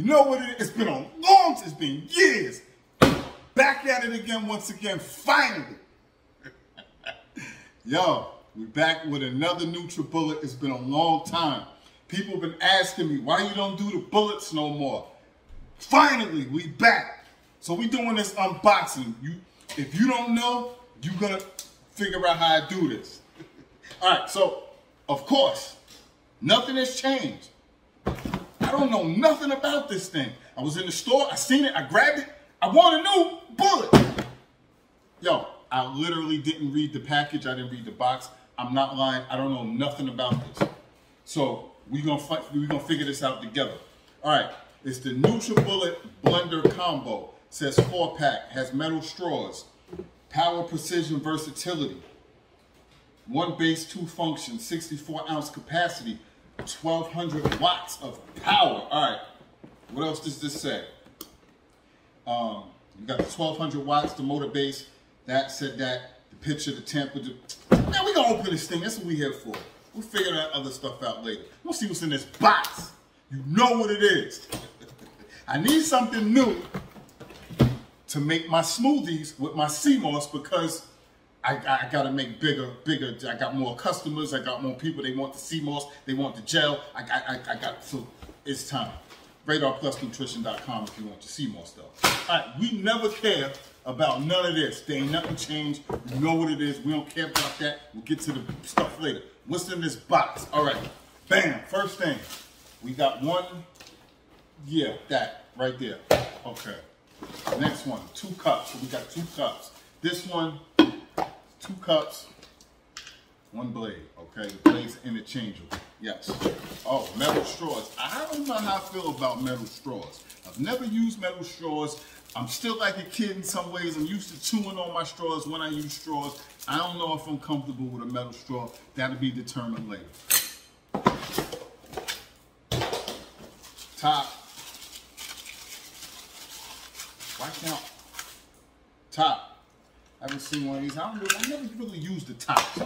You know what it is? It's been a long time, it's been years. Back at it again, once again, finally. Yo, we back with another Nutribullet. It's been a long time. People have been asking me, why you don't do the bullets no more? Finally, we back. So we doing this unboxing. If you don't know, you're gonna figure out how I do this. All right, so, of course, nothing has changed. I don't know nothing about this thing. I was in the store, I seen it, I grabbed it. I want a new bullet. Yo, I literally didn't read the package. I didn't read the box. I'm not lying. I don't know nothing about this. So we're gonna figure this out together. All right, it's the Nutribullet blender combo. It says 4-pack, has metal straws, power, precision, versatility. 1 base, 2 functions, 64-ounce capacity, 1,200 watts of power. All right, what else does this say? You got the 1,200 watts, the motor base. That said that, the picture, the temperature. Now we gonna open this thing. That's what we here for. We'll figure that other stuff out later. We'll see what's in this box. You know what it is. I need something new to make my smoothies with my sea moss because I gotta make bigger. I got more customers. I got more people. They want the sea moss. They want the gel. So it's time. RadarPlusNutrition.com if you want your sea moss stuff. All right, we never care about none of this. There ain't nothing changed. You know what it is. We don't care about that. We'll get to the stuff later. What's in this box? All right, bam. First thing, we got one. Yeah, that right there. Okay. Next one, 2 cups. So we got 2 cups. This one, 2 cups, 1 blade. Okay, the blade's interchangeable. Yes. Oh, metal straws. I don't know how I feel about metal straws. I've never used metal straws. I'm still like a kid in some ways. I'm used to chewing on my straws when I use straws. I don't know if I'm comfortable with a metal straw. That'll be determined later. Top. Why count? Top. I haven't seen one of these. I never really used the tops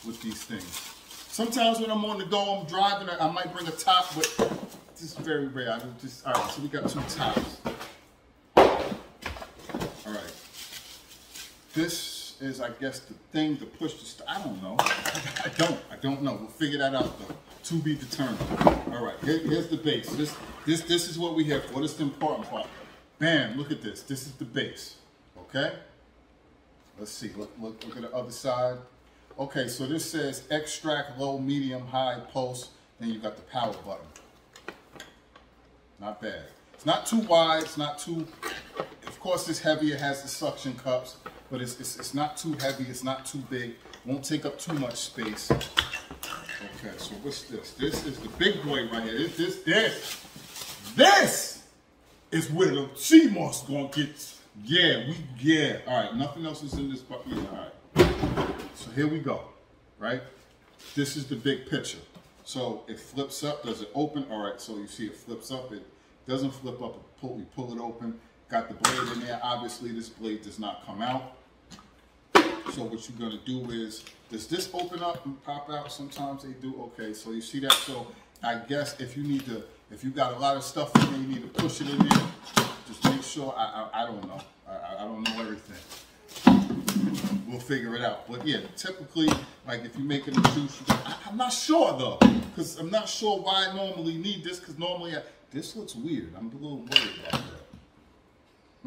with these things. Sometimes when I'm on the go, I'm driving, I might bring a top, but this is very rare. All right, so we got 2 tops. All right. This is, I guess, the thing to push the I don't know. I don't know. We'll figure that out though. To be determined. All right, here's the base. This is what we have for. This is the important part. Bam, look at this. This is the base. Okay? Let's see. Look at the other side. Okay, so this says extract, low, medium, high, pulse. Then you got the power button. Not bad. It's not too wide. It's not too. Of course, it's heavy. It has the suction cups, but it's not too heavy. It's not too big. Won't take up too much space. Okay, so what's this? This is the big boy right here. This is where the sea moss gonna get. Yeah. All right, nothing else is in this bucket. Yeah, all right. So here we go, right? This is the big picture. So it flips up. Does it open? All right, so you see it flips up. It doesn't flip up. We pull it open. Got the blade in there. Obviously, this blade does not come out. So what you're gonna do is, does this open up and pop out? Sometimes they do. Okay, so you see that? So I guess if you got a lot of stuff in there, you need to push it in there. Just make sure. I don't know. I don't know everything. We'll figure it out. But yeah, typically, like if you're making a juice, I'm not sure though, because I'm not sure why I normally need this, because normally this looks weird. I'm a little worried about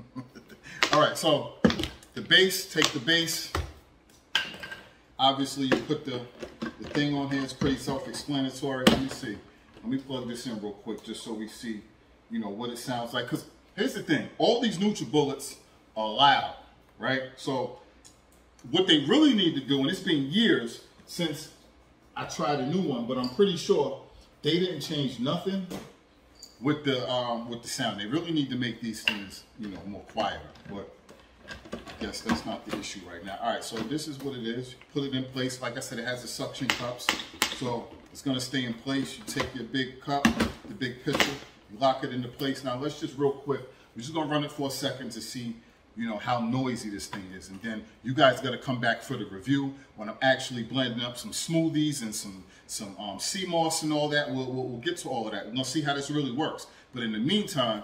that. All right, so the base, take the base. Obviously, you put the thing on here. It's pretty self-explanatory. Let me see. Let me plug this in real quick just so we see, what it sounds like. Because here's the thing. All these Nutribullets are loud, right? So what they really need to do, and it's been years since I tried a new one, but I'm pretty sure they didn't change nothing with the sound. They really need to make these things, more quieter. But I guess that's not the issue right now. All right, so this is what it is. You put it in place. Like I said, it has the suction cups, so it's gonna stay in place. You take your big cup, the big pitcher, you lock it into place. Now let's just real quick. We're just gonna run it for a second to see, you know, how noisy this thing is. And then you guys got to come back for the review when I'm actually blending up some smoothies and some sea moss and all that. We'll get to all of that. We're going to see how this really works. But in the meantime,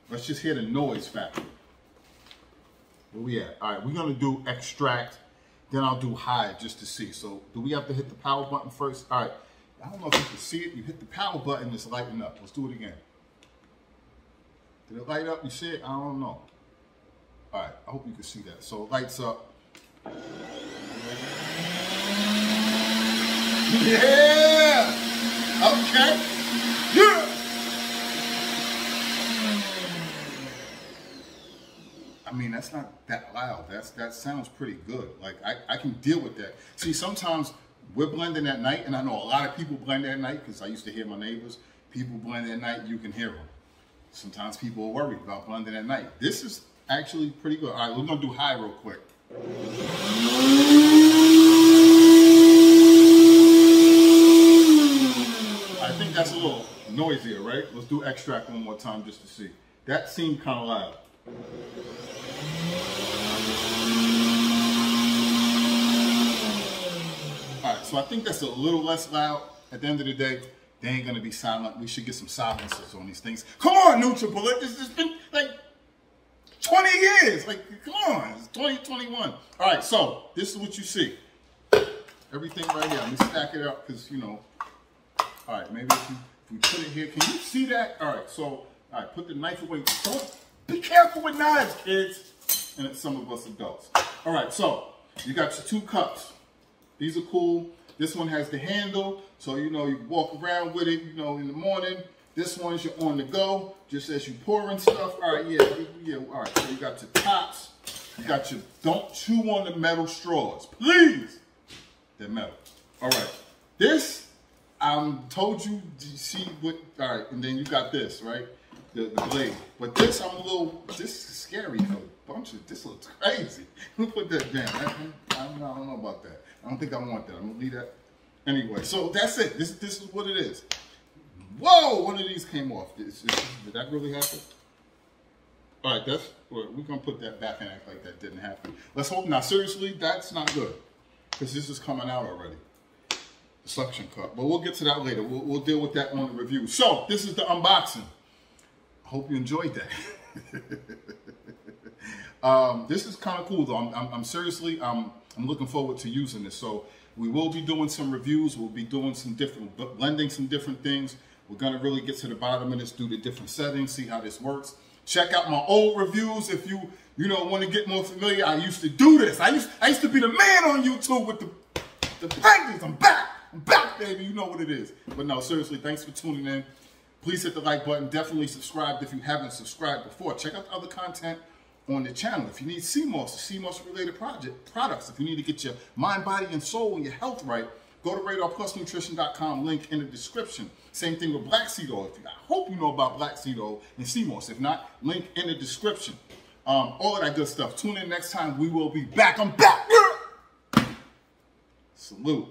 let's just hear the noise factor. Where we at? All right, we're going to do extract. Then I'll do hide just to see. So do we have to hit the power button first? All right. I don't know if you can see it. You hit the power button, it's lighting up. Let's do it again. Did it light up? You see it? I don't know. All right, I hope you can see that. So it lights up. Yeah! Okay. Yeah! I mean, that's not that loud. That sounds pretty good. Like, I can deal with that. See, sometimes we're blending at night, and I know a lot of people blend at night because I used to hear my neighbors. People blend at night, you can hear them. Sometimes people are worried about blending at night. This is actually pretty good. All right, we're going to do high real quick. I think that's a little noisier, right? Let's do extract one more time just to see. That seemed kind of loud. Alright, so I think that's a little less loud. At the end of the day, they ain't gonna be silent. We should get some silencers on these things. Come on, Nutribullet. This has been like 20 years. Like, come on. It's 2021. Alright, so this is what you see. Everything right here. Let me stack it up because, you know. Alright, maybe if we put it here. Can you see that? Alright, so, alright, put the knife away. Don't be careful with knives, kids. And it's some of us adults. Alright, so you got your 2 cups. These are cool. This one has the handle, so you know you can walk around with it, you know, in the morning. This one's you're on the go, just as you pouring stuff. All right, yeah. All right, so you got your tops. You got your, don't chew on the metal straws, please. They're metal. All right, this, told you to see what, all right, and then you got this, right? The blade. But this, this is scary for a bunch of, this looks crazy. Let me put that down. I don't know about that. I don't think I want that. I'm gonna leave that. Anyway, so that's it. This is what it is. Whoa, one of these came off. Did that really happen? All right, we're gonna put that back and act like that didn't happen. Let's hope. Now, seriously, that's not good because this is coming out already. The suction cup, but we'll get to that later. We'll deal with that on the review. So this is the unboxing. I hope you enjoyed that. This is kind of cool though. I'm seriously, I'm looking forward to using this. So we will be doing some reviews. We'll be doing some different, blending some different things. We're gonna really get to the bottom of this, do the different settings, see how this works. Check out my old reviews if you want to get more familiar. I used to do this. I used to be the man on YouTube with the paintings. I'm back, baby. You know what it is. But no, seriously, thanks for tuning in. Please hit the like button. Definitely subscribe if you haven't subscribed before. Check out the other content on the channel. If you need CMOS related products, if you need to get your mind, body, and soul and your health right, go to RadarPlusNutrition.com, link in the description. Same thing with black seed oil. I hope you know about black seed oil and CMOS. If not, link in the description. All of that good stuff. Tune in next time. We will be back. I'm back. Salute.